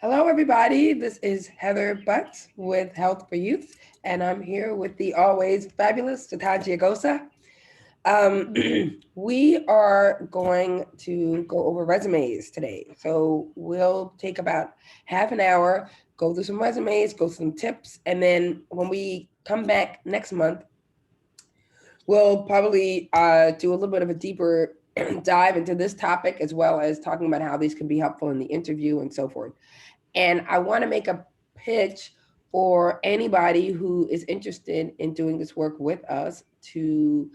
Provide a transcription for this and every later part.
Hello, everybody. This is Heather Butts with Health for Youth, and I'm here with the always fabulous H.E.A.L.T.H. Um, we are going to go over resumes today. So we'll take about half an hour, go through some resumes, go through some tips, and then when we come back next month, we'll probably do a little bit of a deeper dive into this topic as well as talking about how these can be helpful in the interview and so forth. And I want to make a pitch for anybody who is interested in doing this work with us to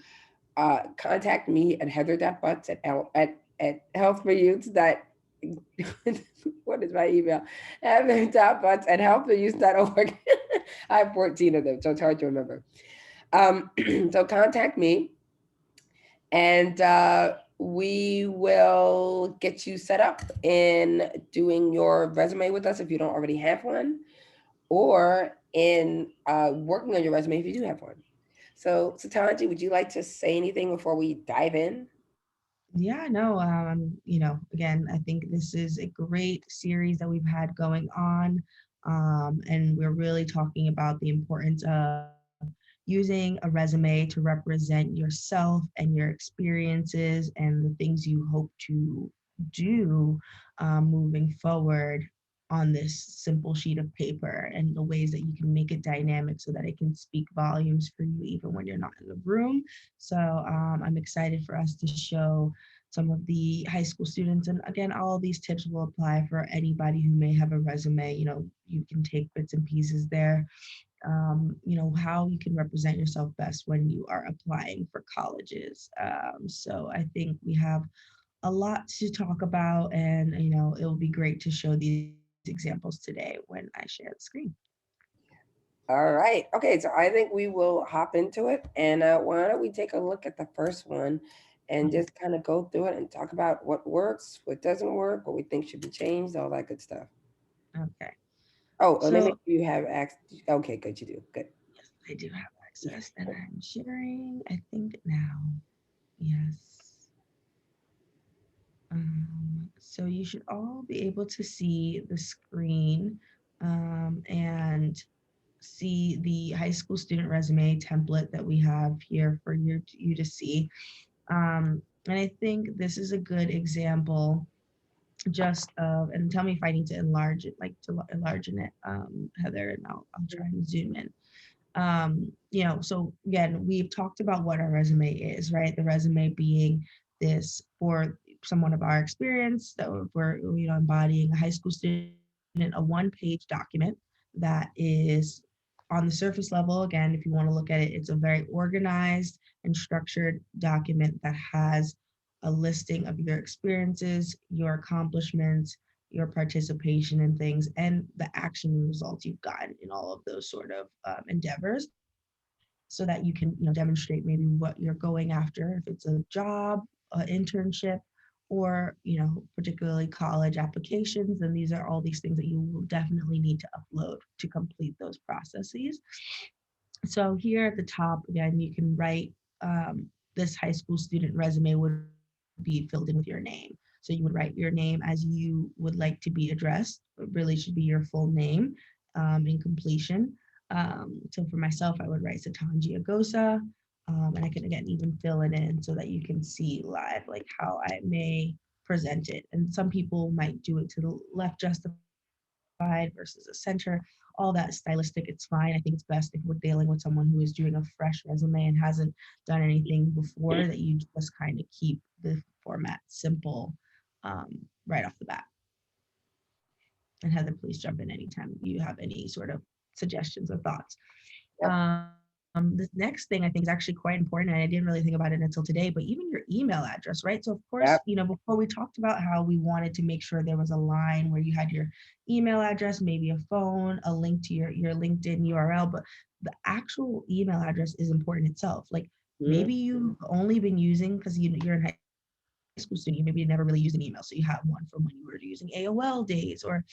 contact me at heather.butts at healthforyouth. What is my email? Heather.butts at healthforyouth.org. I have 14 of them, so it's hard to remember. So contact me and we will get you set up in doing your resume with us if you don't already have one, or in working on your resume if you do have one. So, Satanji, would you like to say anything before we dive in? Yeah, no, again, I think this is a great series that we've had going on. And we're really talking about the importance of using a resume to represent yourself and your experiences and the things you hope to do moving forward on this simple sheet of paper, and the ways that you can make it dynamic so that it can speak volumes for you even when you're not in the room. So I'm excited for us to show some of the high school students. And again, all of these tips will apply for anybody who may have a resume. You can take bits and pieces there. How you can represent yourself best when you are applying for colleges. So I think we have a lot to talk about, and it will be great to show these examples today when I share the screen. All right. Okay, so I think we will hop into it. And why don't we take a look at the first one and just kind of go through it and talk about what works, what doesn't work, what we think should be changed, all that good stuff. Okay. Oh, let me make So sure you have access. Okay, good. You do. Good. yes, I do have Yeah. access, and I'm sharing, I think now. Yes. So you should all be able to see the screen, and see the high school student resume template that we have here for you to see. And I think this is a good example just of, and tell me if I need to enlarge it, like to enlarge in it, Heather, and I'll try and zoom in. So again, we've talked about what our resume is, right? The resume being this for someone of our experience that we're embodying a high school student, a one-page document that is on the surface level. Again, if you want to look at it, it's a very organized and structured document that has a listing of your experiences, your accomplishments, your participation in things, and the action and results you've gotten in all of those sort of endeavors, so that you can demonstrate maybe what you're going after, if it's a job, an internship, or particularly college applications. And these are all these things that you will definitely need to upload to complete those processes. So here at the top, again, you can write, this high school student resume would be filled in with your name. So you would write your name as you would like to be addressed. It really should be your full name, in completion. So for myself, I would write Satanji Agosa, and I can again even fill it in so that you can see live like how I may present it. And some people might do it to the left justified versus a center. All that stylistic, it's fine. I think it's best if we're dealing with someone who is doing a fresh resume and hasn't done anything before, that you just kind of keep the format simple, right off the bat. And Heather, please jump in anytime you have any sort of suggestions or thoughts. Yep. The next thing I think is actually quite important, and I didn't really think about it until today, but even your email address, right? So of course, Yep. before we talked about how we wanted to make sure there was a line where you had your email address, maybe a phone, a link to your LinkedIn URL, but the actual email address is important itself. Like Mhm. maybe you've only been using, because you're in high school student, you maybe never really used an email, so you have one from when you were using AOL days, or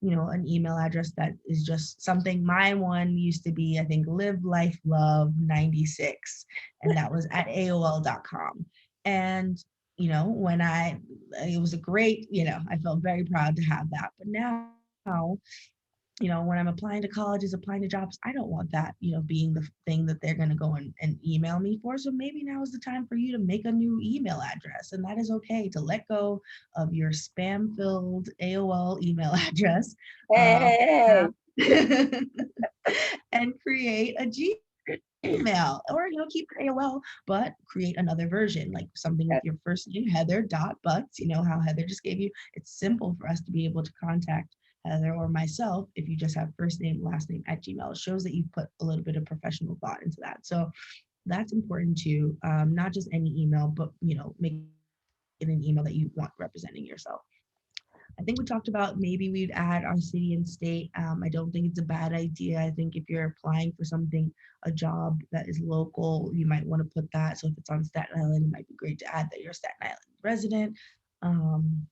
an email address that is just something. My one used to be, I think, live life love 96, and that was at AOL.com. And when it was a great, I felt very proud to have that. But now when I'm applying to colleges, applying to jobs, I don't want that, being the thing that they're going to go and email me for. So maybe now is the time for you to make a new email address. And that is okay to let go of your spam filled AOL email address, um, Hey, and create a Gmail, or, keep your AOL, but create another version, like something with your first name, Heather dot Butts, how Heather just gave you. It's simple for us to be able to contact Heather or myself if you just have first name, last name at Gmail. It shows that you've put a little bit of professional thought into that. So that's important too. Not just any email, but make it an email that you want representing yourself. I think we talked about maybe we'd add our city and state. I don't think it's a bad idea. I think if you're applying for something, a job that is local, you might want to put that. So if it's on Staten Island, it might be great to add that you're a Staten Island resident. Um,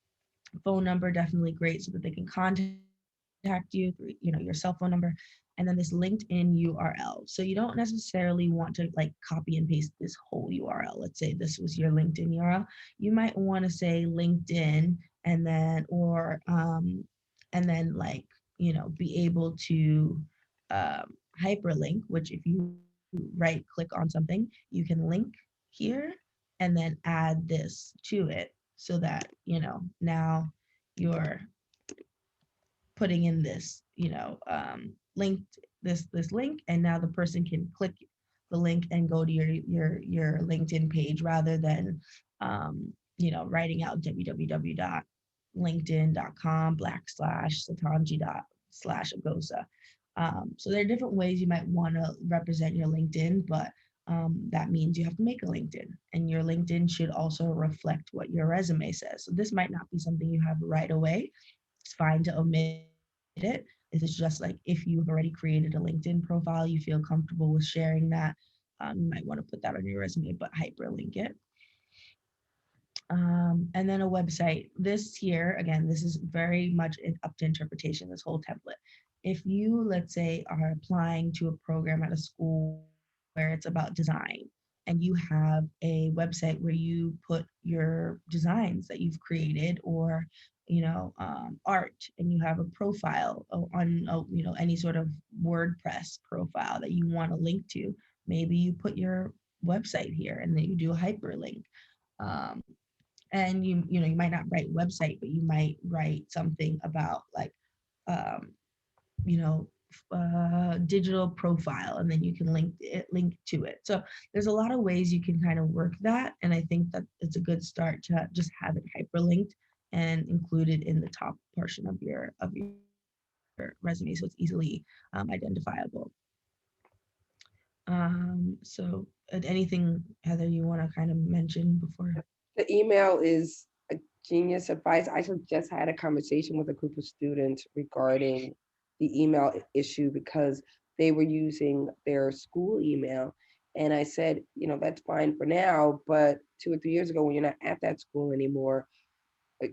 Phone number, definitely great so that they can contact you through, your cell phone number. And then this LinkedIn URL. So you don't necessarily want to like copy and paste this whole URL. Let's say this was your LinkedIn URL. You might want to say LinkedIn, and then like, be able to hyperlink, which if you right click on something, you can link here and then add this to it so that, now you're putting in this, linked this link, and now the person can click the link and go to your LinkedIn page rather than, writing out www.linkedin.com/satanji./agosa. So there are different ways you might want to represent your LinkedIn, but that means you have to make a LinkedIn, and your LinkedIn should also reflect what your resume says. So this might not be something you have right away. It's fine to omit it. If it's just like if you've already created a LinkedIn profile, you feel comfortable with sharing that, you might want to put that on your resume, but hyperlink it. And then a website. This here, again, this is very much up to interpretation, this whole template. If you, let's say, are applying to a program at a school where it's about design, and you have a website where you put your designs that you've created, or art, and you have a profile on any sort of WordPress profile that you want to link to, maybe you put your website here and then you do a hyperlink. um, and you might not write website, but you might write something about like, um, you know digital profile, and then you can link to it. So there's a lot of ways you can kind of work that, and I think that it's a good start to just have it hyperlinked and included in the top portion of your resume, so it's easily identifiable. So anything, Heather, you want to kind of mention before? the email is a genius advice. I just had a conversation with a group of students regarding the email issue because they were using their school email. And I said, that's fine for now, but 2 or 3 years ago, when you're not at that school anymore,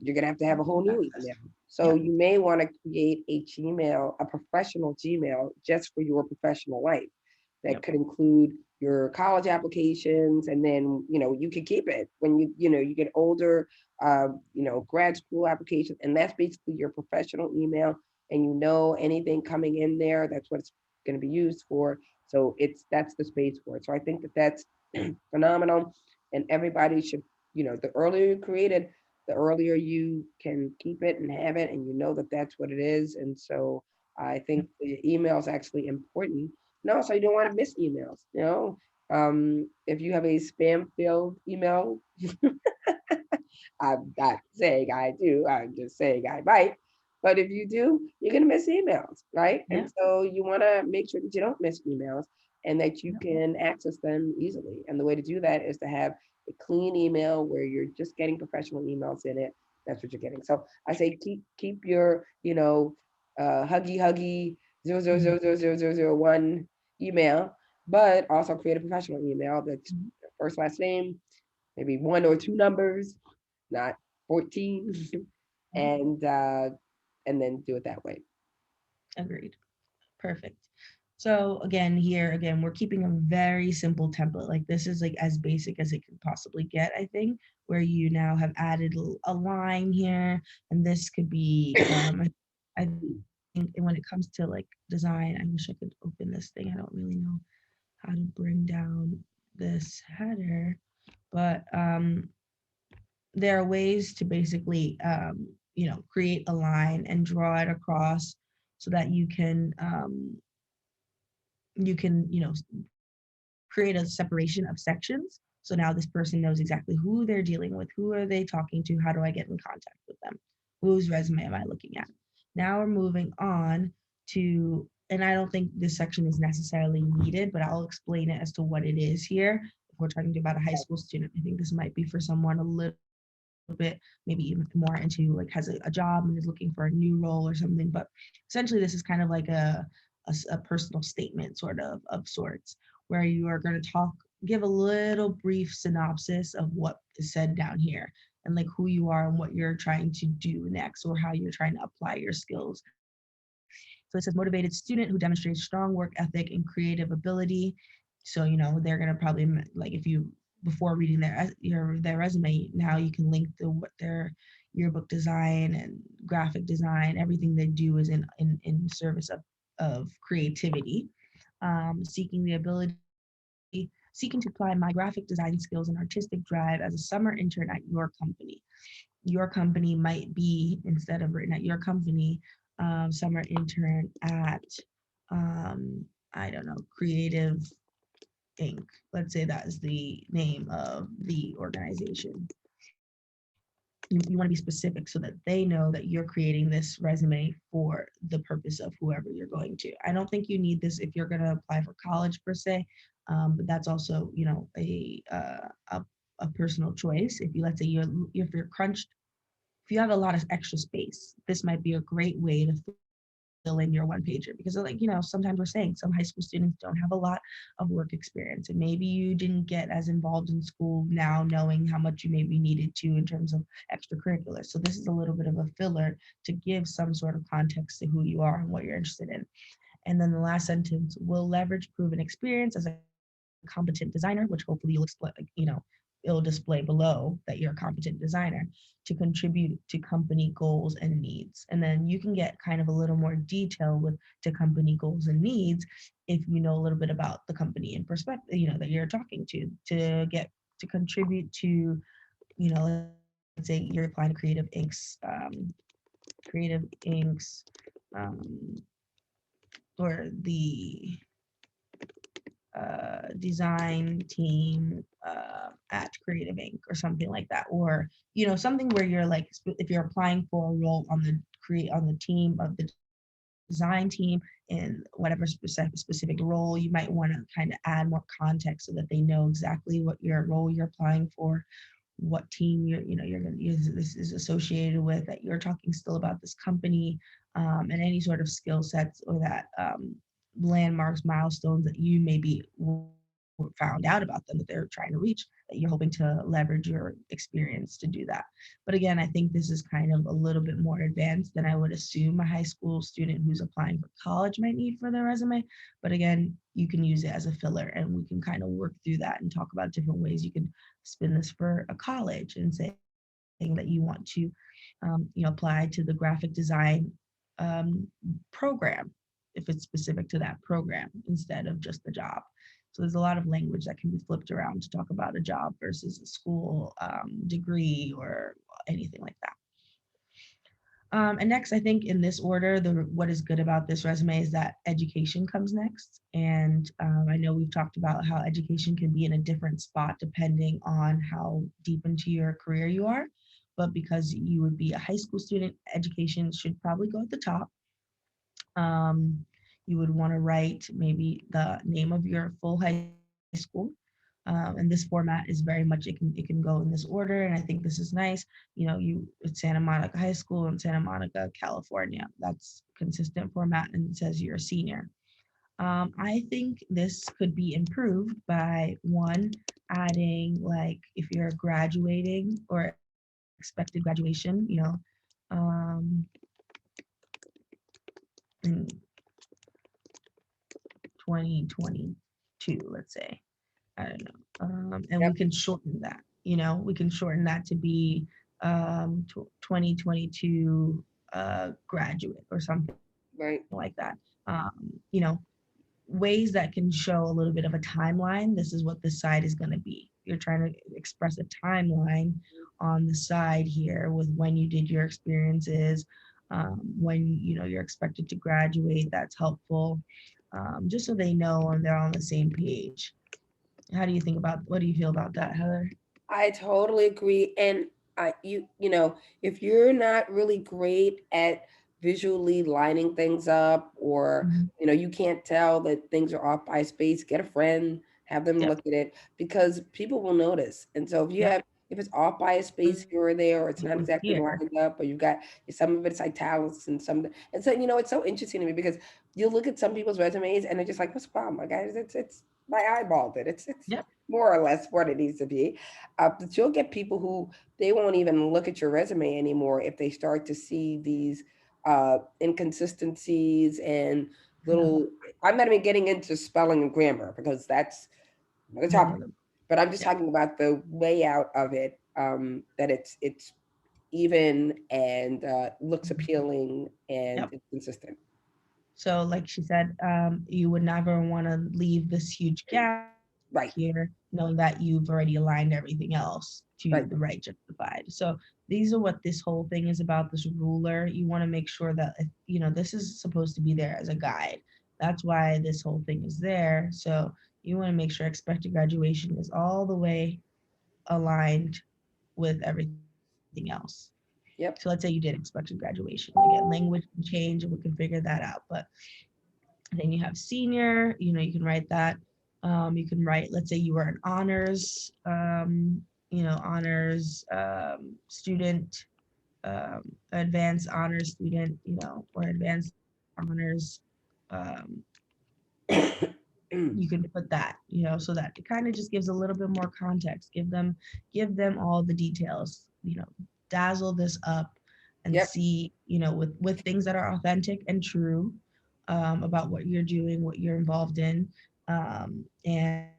you're gonna have to have a whole new email. So Yep. you may want to create a Gmail, a professional Gmail, just for your professional life. That Yep. could include your college applications, and then you can keep it when you get older. Grad school application, and that's basically your professional email. And anything coming in there, that's what it's going to be used for. So that's the space for it. So I think that that's phenomenal, and everybody should. The earlier you create it, the earlier you can keep it and have it, and that that's what it is. And so I think the email is actually important. And also, you don't want to miss emails. If you have a spam filled email, I'm not saying I do. I'm just saying I might. But if you do, you're gonna miss emails, right? And Yep. so you want to make sure that you don't miss emails and that you Yep. can access them easily. And the way to do that is to have a clean email where you're just getting professional emails in it. That's what you're getting. So I say keep your huggy 0000001 email, but also create a professional email that's Mhm. first last name, maybe one or two numbers, not 14, Mhm. and then do it that way. Agreed. Perfect. So again, we're keeping a very simple template. Like this is like as basic as it could possibly get, I think, where you now have added a line here, and this could be I think, and when it comes to like design, I wish I could open this thing. I don't really know how to bring down this header, but there are ways to basically, create a line and draw it across so that you can create a separation of sections. So now this person knows exactly who they're dealing with, who are they talking to, how do I get in contact with them, whose resume am I looking at. Now we're moving on to, and I don't think this section is necessarily needed, but I'll explain it as to what it is here. If we're talking about a high school student, I think this might be for someone a little bit, maybe even more into like has a job and is looking for a new role or something. But essentially, this is kind of like a personal statement of sorts, where you are going to give a little brief synopsis of what is said down here and like who you are and what you're trying to do next or how you're trying to apply your skills. So it says motivated student who demonstrates strong work ethic and creative ability. So they're gonna probably like if you before reading their resume, now you can link to what their yearbook design and graphic design, everything they do is in service of creativity. Seeking to apply my graphic design skills and artistic drive as a summer intern at your company. Your company might be, instead of written at your company, summer intern at, I don't know, Creative Inc. Let's say that is the name of the organization. You want to be specific so that they know that you're creating this resume for the purpose of whoever you're going to. I don't think you need this if you're going to apply for college per se, but that's also a personal choice. If you let's say if you're crunched, if you have a lot of extra space, this might be a great way to fill in your one pager because sometimes we're saying some high school students don't have a lot of work experience and maybe you didn't get as involved in school now knowing how much you maybe needed to in terms of extracurriculars. So this is a little bit of a filler to give some sort of context to who you are and what you're interested in. And then the last sentence will leverage proven experience as a competent designer, which hopefully it'll display below that you're a competent designer to contribute to company goals and needs. And then you can get kind of a little more detail with to company goals and needs if you know a little bit about the company and perspective, that you're talking to get to contribute to, let's say you're applying to Creative Inks, um, or the design team at Creative Inc. or something like that, or something where you're like, if you're applying for a role on the team of the design team in whatever specific role, you might want to kind of add more context so that they know exactly what your role you're applying for, what team you're going to use this is associated with, that you're talking still about this company, and any sort of skill sets or that landmarks, milestones that you maybe found out about them that they're trying to reach, that you're hoping to leverage your experience to do that. But again, I think this is kind of a little bit more advanced than I would assume a high school student who's applying for college might need for their resume. But again, you can use it as a filler and we can kind of work through that and talk about different ways you can spin this for a college and saying that you want to apply to the graphic design um, program if it's specific to that program instead of just the job. So there's a lot of language that can be flipped around to talk about a job versus a school degree or anything like that. And next, I think in this order, what is good about this resume is that education comes next. And I know we've talked about how education can be in a different spot depending on how deep into your career you are. But because you would be a high school student, education should probably go at the top. Um, you would want to write maybe the name of your full high school. And this format is very much it can go in this order, and I think this is nice. You it's Santa Monica High School in Santa Monica, California. That's consistent format, and it says you're a senior. I think this could be improved by one adding like if you're graduating or expected graduation, um, in 2022, let's say. I don't know. And we Yep. can shorten that. We can shorten that to be 2022 graduate or something like that. Right. You know, ways that can show a little bit of a timeline. This is what this side is going to be. You're trying to express a timeline on the side here with when you did your experiences, when you're expected to graduate. That's helpful, just so they know and they're on the same page. How do you think about? What do you feel about that, Heather? I totally agree. And if you're not really great at visually lining things up, or Mhm. you can't tell that things are off by space, get a friend, have them Yep. look at it, because people will notice. And so Yep. if it's off by a space here or there, or it's not With exactly here. lined up, or you've got some of it's italics and some, and so it's so interesting to me because you'll look at some people's resumes and they're just like, what's the problem? Like, guys, it's my eyeballed it. It's Yep. more or less what it needs to be. But you'll get people who they won't even look at your resume anymore if they start to see these inconsistencies and Yeah. little. I'm not even getting into spelling and grammar because that's another Whole topic. nother. But I'm just Yep. talking about the layout of it, that it's even and looks Mhm. appealing and Yep. it's consistent. So, like she said, you would never want to leave this huge gap here, Right, knowing that you've already aligned everything else to the right. right justified. So, these are what this whole thing is about. This ruler, you want to make sure that this is supposed to be there as a guide. That's why this whole thing is there. So, you want to make sure expected graduation is all the way aligned with everything else. So let's say you Yep. did expected graduation. Again, language can change and we can figure that out. But then you have senior, you can write that. You can write, let's say you were an honors, honors student, advanced honors student, or advanced honors. Um, you can put that, so that it kind of just gives a little bit more context. Give them all the details. Dazzle this up and Yep. see, with things that are authentic and true, about what you're doing, what you're involved in, and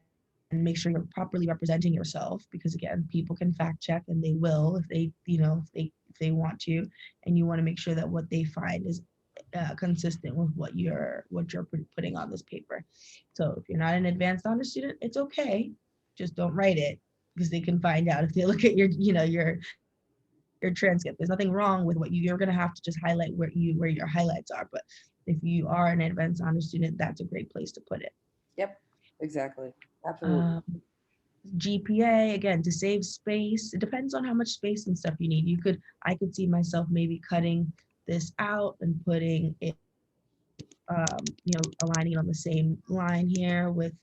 make sure you're properly representing yourself. Because again, people can fact check, and they will if they want to, and you want to make sure that what they find is consistent with what you're putting on this paper. So if you're not an advanced honor student, it's okay. Just don't write it, because they can find out if they look at your transcript. There's nothing wrong with what you're gonna have to just highlight where your highlights are. But if you are an advanced honor student, that's a great place to put it. Yep. Exactly. Absolutely. Um, GPA, again, to save space. It depends on how much space and stuff you need. I could see myself maybe cutting this out and putting it, aligning it on the same line here with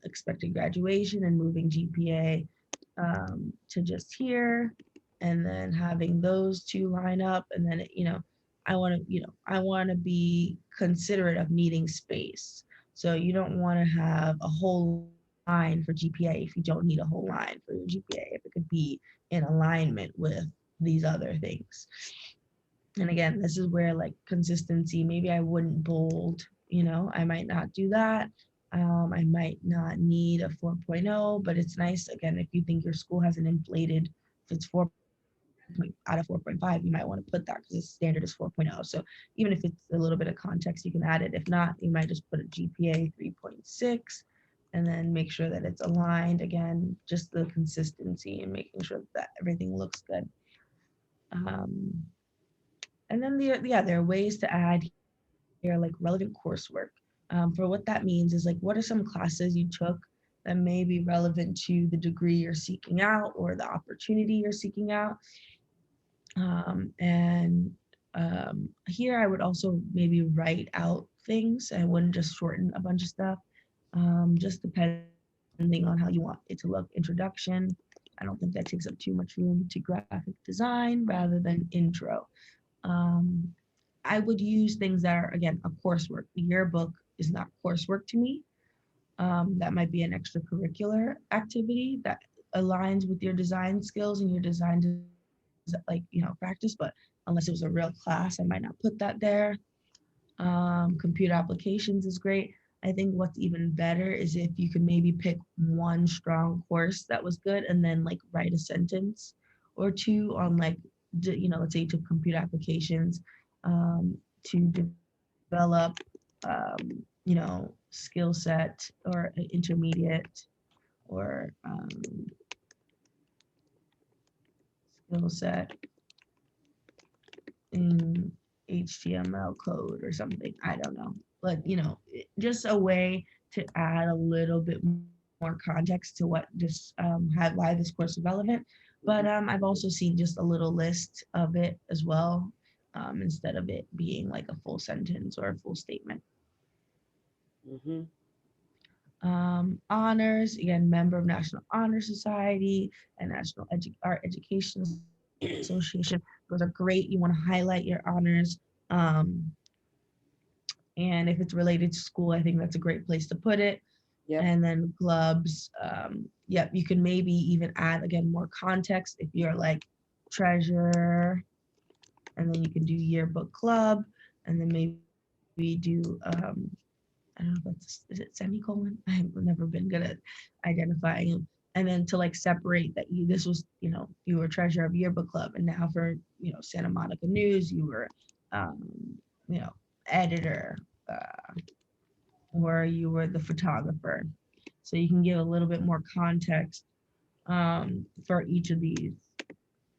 expected graduation, and moving GPA to just here, and then having those two line up. And then, I want to be considerate of needing space. So you don't want to have a whole line for GPA if you don't need a whole line for your GPA, if it could be in alignment with these other things. And again, this is where, like, consistency, maybe I wouldn't bold, I might not do that. I might not need a 4.0, but it's nice, again, if you think your school has an inflated, if it's 4 point out of 4.5, you might want to put that because the standard is 4.0. So even if it's a little bit of context, you can add it. If not, you might just put a GPA 3.6, and then make sure that it's aligned. Again, just the consistency and making sure that everything looks good. Um, and then there are ways to add here, like relevant coursework. For what that means is, like, what are some classes you took that may be relevant to the degree you're seeking out or the opportunity you're seeking out. And here I would also maybe write out things. I wouldn't just shorten a bunch of stuff, just depending on how you want it to look. Introduction. I don't think that takes up too much room, to graphic design rather than intro. Um, I would use things that are, again, a coursework. Yearbook is not coursework to me. That might be an extracurricular activity that aligns with your design skills and your design, practice. But unless it was a real class, I might not put that there. Computer applications is great. I think what's even better is if you could maybe pick one strong course that was good, and then, like, write a sentence or two on, like, let's say you took computer applications, to develop, skill set or intermediate or skill set in HTML code or something. I don't know. But, just a way to add a little bit more context to what this, why this course is relevant. But Mhm. I've also seen just a little list of it as well, instead of it being like a full sentence or a full statement. Mhm. Honors, again, member of National Honor Society and National Art Education Association. Those are great. You want to highlight your honors. Um, and if it's related to school, I think that's a great place to put it. Yep. And then clubs, yep, you can maybe even add again more context if you're like treasurer, and then you can do yearbook club, and then maybe do I don't know if that's, is it semicolon? I've never been good at identifying them. And then to like separate that this was, you were treasurer of yearbook club, and now for, Santa Monica News, you were, um, you know, editor, or you were the photographer. So you can give a little bit more context, for each of these.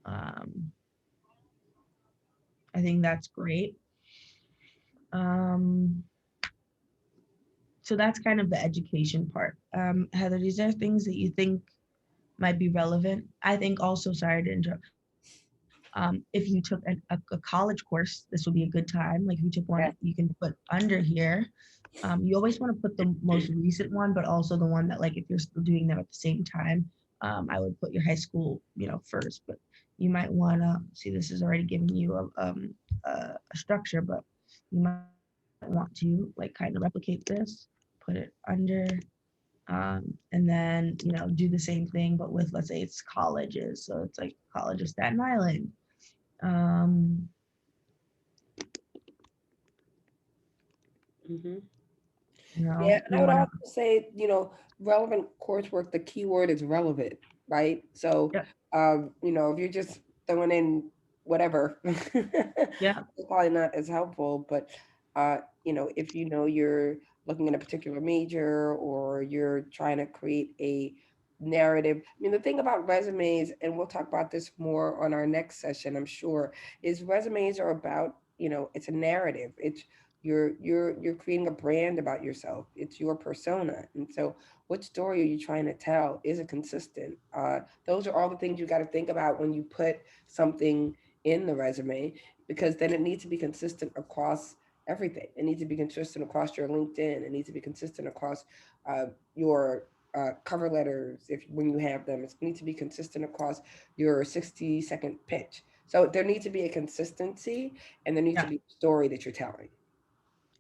Um, I think that's great. Um, so that's kind of the education part. Heather, these are things that you think might be relevant. I think also, sorry to interrupt, if you took a college course, this would be a good time. Like if you took one, you Yeah. can put under here. You always want to put the most recent one, but also the one that, like, if you're still doing them at the same time, I would put your high school, first. But you might want to see, this is already giving you a structure, but you might want to like kind of replicate this, put it under, and then do the same thing, but with, let's say it's colleges, so it's like College of Staten Island. Um, Mhm. Yeah, and you I would want to, also say, relevant coursework, the key word is relevant, right? So, yeah, if you're just throwing in whatever, yeah, it's probably not as helpful. But, if you're looking at a particular major or you're trying to create a narrative. I mean, the thing about resumes, and we'll talk about this more on our next session, I'm sure, is resumes are about, it's a narrative. It's you're creating a brand about yourself. It's your persona. And so what story are you trying to tell? Is it consistent? Those are all the things you got to think about when you put something in the resume, because then it needs to be consistent across everything. It needs to be consistent across your LinkedIn. It needs to be consistent across your cover letters, if when you have them. It needs to be consistent across your 60-second pitch. So there needs to be a consistency, and there needs to yeah. be a story that you're telling.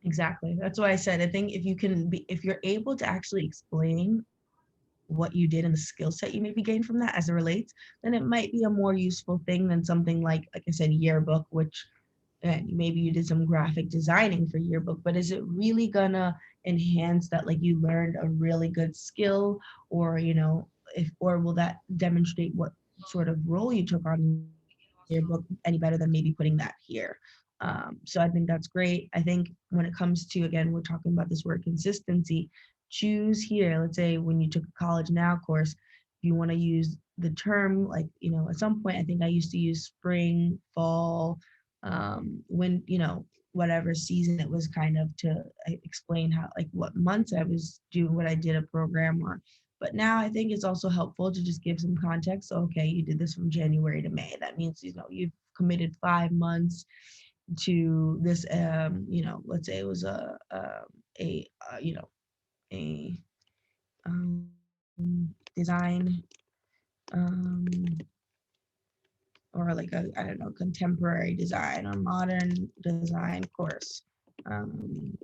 Exactly. That's why I said, I think if you're able to actually explain what you did and the skill set you maybe gained from that as it relates, then it might be a more useful thing than something like I said, yearbook, which, and maybe you did some graphic designing for yearbook, but is it really gonna enhance that, like you learned a really good skill, or if, or will that demonstrate what sort of role you took on yearbook any better than maybe putting that here? So I think that's great. I think when it comes to, again, we're talking about this word consistency. Choose here, let's say when you took a college now course, if you want to use the term, like, at some point I think I used to use spring, fall, when, whatever season it was, kind of to explain how, like, what months I was doing what I did a program on. But now I think it's also helpful to just give some context. So, okay, you did this from January to May. That means, you've committed 5 months to this. Let's say it was a a design, um, or like a, I don't know, contemporary design or modern design course. Um,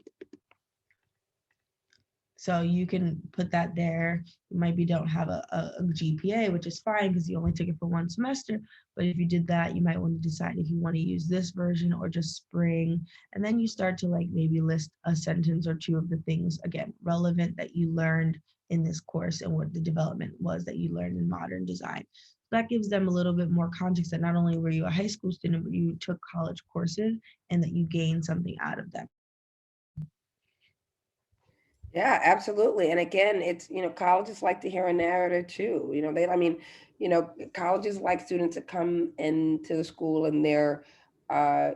So you can put that there. You maybe don't have a GPA, which is fine because you only took it for one semester. But if you did that, you might want to decide if you want to use this version or just spring. And then you start to like maybe list a sentence or two of the things, again, relevant that you learned in this course and what the development was that you learned in modern design. that gives them a little bit more context that not only were you a high school student, but you took college courses and that you gained something out of them. Yeah, absolutely. And again, it's, colleges like to hear a narrative too. Colleges like students to come into the school and they're, uh,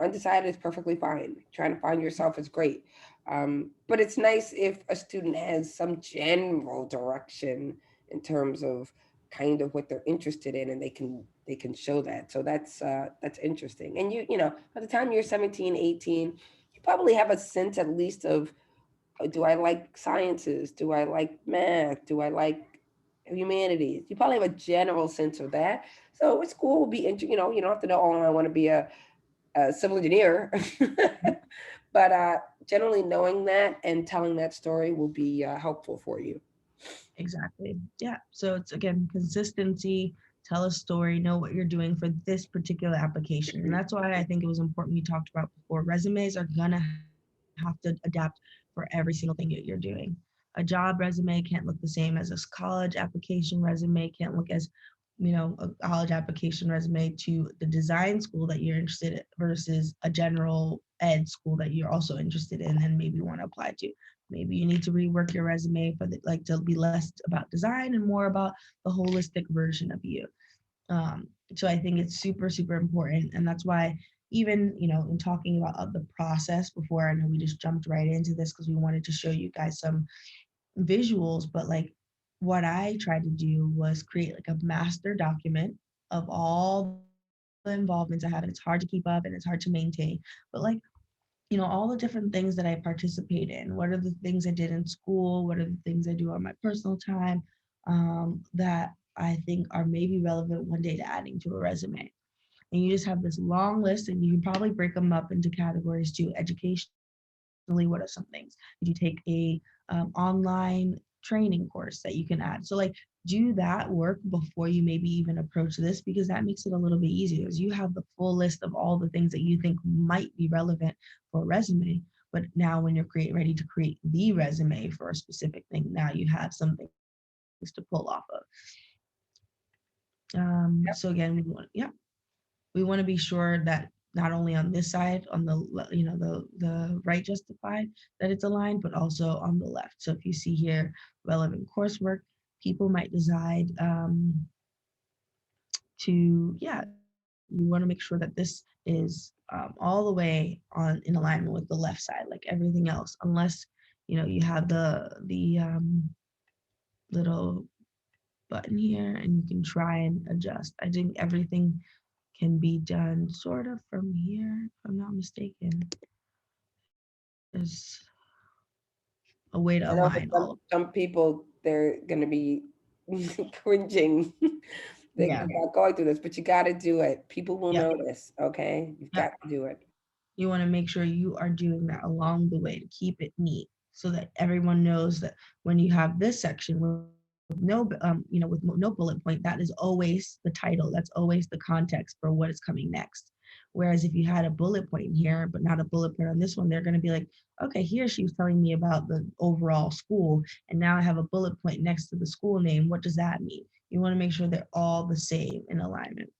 undecided is perfectly fine. Trying to find yourself is great. But it's nice if a student has some general direction in terms of kind of what they're interested in and they can show that. So that's interesting. And by the time you're 17, 18, you probably have a sense at least of, do I like sciences? Do I like math? Do I like humanities? You probably have a general sense of that. So it's cool. Will be you don't have to know, oh, I want to be a civil engineer. But generally knowing that and telling that story will be helpful for you. Exactly. Yeah. So it's again consistency, tell a story, know what you're doing for this particular application. And that's why I think it was important we talked about before. Resumes are gonna have to adapt for every single thing that you're doing. A job resume can't look the same as a college application resume, can't look as a college application resume to the design school that you're interested in versus a general ed school that you're also interested in and maybe want to apply to. Maybe you need to rework your resume for the, like to be less about design and more about the holistic version of you. So I think it's super, super important. And that's why even, in talking about the process before, I know we just jumped right into this because we wanted to show you guys some visuals, but like what I tried to do was create like a master document of all the involvements I have. And it's hard to keep up and it's hard to maintain. But like all the different things that I participate in. What are the things I did in school? What are the things I do on my personal time that I think are maybe relevant one day to adding to a resume? And you just have this long list, and you can probably break them up into categories too. Educationally, what are some things? Did you take a online training course that you can add? So like do that work before you maybe even approach this because that makes it a little bit easier as you have the full list of all the things that you think might be relevant for a resume. But now when you're ready to create the resume for a specific thing, now you have some things to pull off of. So again, we want to be sure that not only on this side, on the the right justified, that it's aligned, but also on the left. So if you see here relevant coursework, people might decide to you want to make sure that this is all the way on in alignment with the left side, like everything else, unless you have the little button here and you can try and adjust. I think everything can be done sort of from here, if I'm not mistaken. There's a way to I align know all of for some people they're gonna be cringing yeah. about going through this, but you got to do it. People will Yep. notice. Okay, you've Yep. got to do it. You want to make sure you are doing that along the way to keep it neat so that everyone knows that when you have this section with with no bullet point, that is always the title. That's always the context for what is coming next. Whereas if you had a bullet point here, but not a bullet point on this one, they're going to be like, okay, here she was telling me about the overall school, and now I have a bullet point next to the school name. What does that mean? You want to make sure they're all the same in alignment.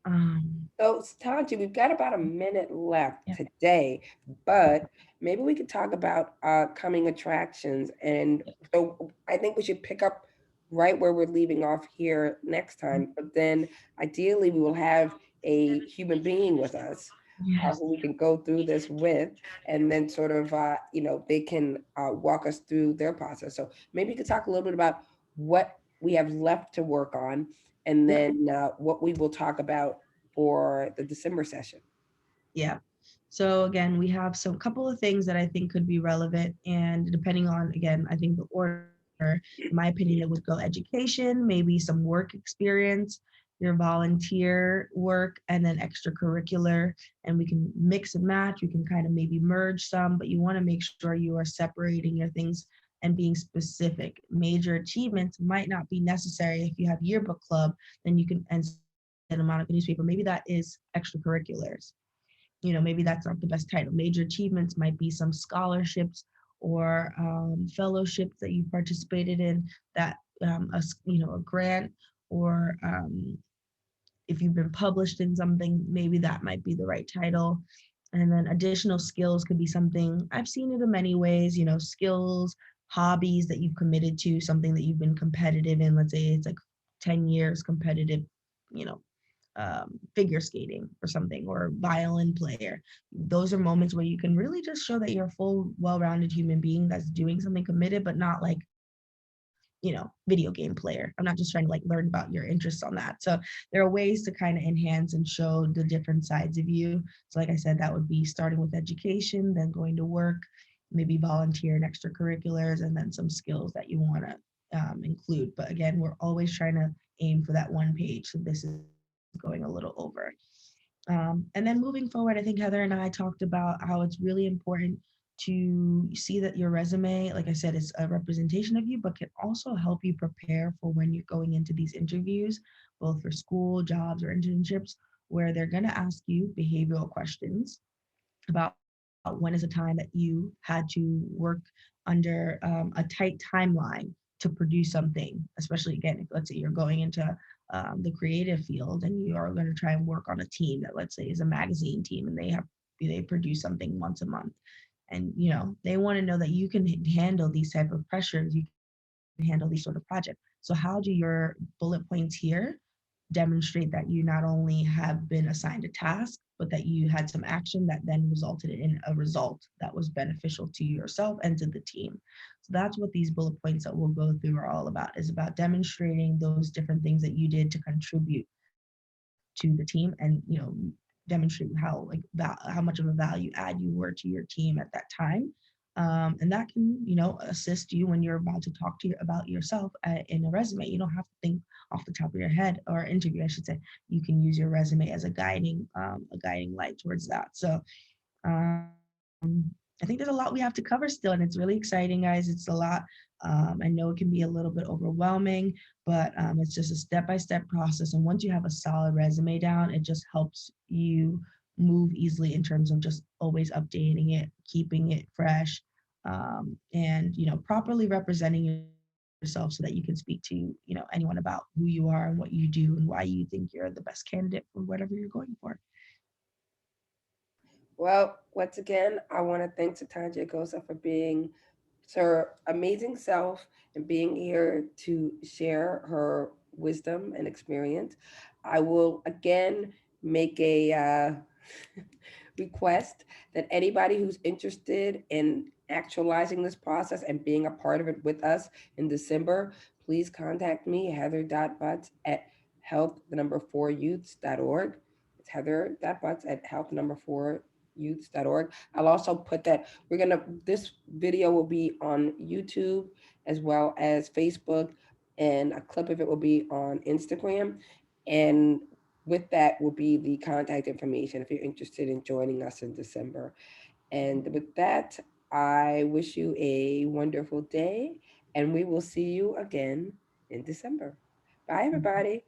Um, So, Tanji, we've got about a minute left yeah, today, but maybe we could talk about coming attractions. And so I think we should pick up right where we're leaving off here next time. But then ideally, we will have a human being with us yes, who we can go through this with, and then sort of, they can walk us through their process. So maybe you could talk a little bit about what we have left to work on, and yeah. then what we will talk about for the December session. Yeah. So again, we have some couple of things that I think could be relevant, and depending on again, I think the order, in my opinion, it would go education, maybe some work experience, your volunteer work, and then extracurricular, and we can mix and match. We can kind of maybe merge some, but you want to make sure you are separating your things and being specific. Major achievements might not be necessary if you have yearbook club, then you can and set them out of the newspaper. Maybe that is extracurriculars. Maybe that's not the best title. Major achievements might be some scholarships or fellowships that you participated in that a grant, or if you've been published in something, maybe that might be the right title. And then additional skills could be something, I've seen it in many ways, skills, hobbies that you've committed to, something that you've been competitive in. Let's say it's like 10 years competitive, you know, figure skating or something, or violin player. Those are moments where you can really just show that you're a full, well rounded human being that's doing something committed, but not like, video game player. I'm not just trying to like learn about your interests on that. So there are ways to kind of enhance and show the different sides of you. So, like I said, that would be starting with education, then going to work, maybe volunteer in extracurriculars, and then some skills that you want to include. But again, we're always trying to aim for that one page. So this is going a little over. And then moving forward, I think Heather and I talked about how it's really important to see that your resume, like I said, is a representation of you, but can also help you prepare for when you're going into these interviews, both for school, jobs, or internships, where they're going to ask you behavioral questions about when is a time that you had to work under a tight timeline to produce something, especially again, if let's say you're going into the creative field and you are going to try and work on a team that, let's say, is a magazine team, and they produce something once a month, and they want to know that you can handle these type of pressures, you can handle these sort of projects. So how do your bullet points here demonstrate that you not only have been assigned a task, but that you had some action that then resulted in a result that was beneficial to yourself and to the team. So that's what these bullet points that we'll go through are all about, is about demonstrating those different things that you did to contribute to the team, and demonstrate how much of a value add you were to your team at that time. And that can assist you when you're about to talk about yourself in a resume. You don't have to think off the top of your head, or interview I should say. You can use your resume as a guiding light towards that. So I think there's a lot we have to cover still, and it's really exciting, guys. It's a lot. I know it can be a little bit overwhelming, but it's just a step-by-step process. And once you have a solid resume down, it just helps you move easily in terms of just always updating it, keeping it fresh, and properly representing yourself so that you can speak to anyone about who you are and what you do and why you think you're the best candidate for whatever you're going for. Well, once again, I want to thank Satanja Gosa for being her amazing self and being here to share her wisdom and experience. I will again make a request that anybody who's interested in actualizing this process and being a part of it with us in December, please contact me, heather.butts at health, the number 4youths.org. It's heather.butts at health, number 4youths.org. I'll also put that this video will be on YouTube as well as Facebook, and a clip of it will be on Instagram. And with that will be the contact information if you're interested in joining us in December. And with that, I wish you a wonderful day, and we will see you again in December. Bye, everybody.